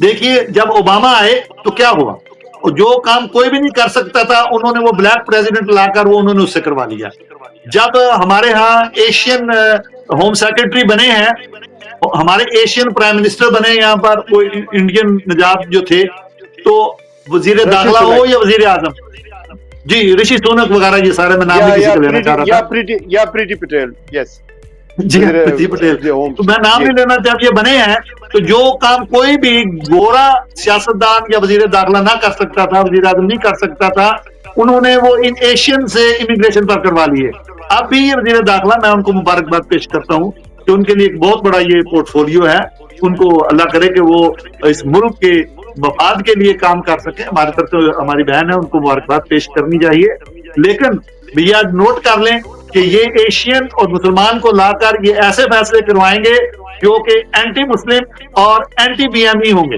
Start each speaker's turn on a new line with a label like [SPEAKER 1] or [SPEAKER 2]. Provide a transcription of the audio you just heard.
[SPEAKER 1] دیکھیے جب اوباما آئے تو کیا ہوا, جو کام کوئی بھی نہیں کر سکتا تھا انہوں نے وہ بلیک پریزیڈنٹ لا کر وہ انہوں نے اس سے کروا لیا. جب ہمارے ہاں ایشین ہوم سیکرٹری بنے ہیں, ہمارے ایشین پرائم منسٹر بنے یہاں پر, وہ انڈین نجات جو تھے, تو وزیر داخلہ ہو یا وزیر اعظم, جی رشی سونک وغیرہ, یہ سارے میں نام نہیں کسی کا لینا چاہ رہا تھا,
[SPEAKER 2] پریٹی پٹیل, یس
[SPEAKER 1] جی پٹیل, تو میں نام نہیں لینا, جب یہ بنے ہیں تو جو کام کوئی بھی گورا سیاستدان یا وزیر داخلہ نہ کر سکتا تھا, وزیر اعظم نہیں کر سکتا تھا, انہوں نے وہ ان ایشین سے امیگریشن پر کروا لیے. اب بھی یہ وزیر داخلہ, میں ان کو مبارکباد پیش کرتا ہوں کہ ان کے لیے ایک بہت بڑا یہ پورٹ فولیو ہے, ان کو اللہ کرے کہ وہ اس ملک کے مفاد کے لیے کام کر سکیں. ہماری طرف سے ہماری بہن ہے, ان کو مبارکباد پیش کرنی چاہیے. لیکن بھیا نوٹ کر لیں کہ یہ ایشین اور مسلمان کو لا کر یہ ایسے فیصلے کروائیں گے جو کہ اینٹی مسلم اور اینٹی بی ایم ای ہوں گے.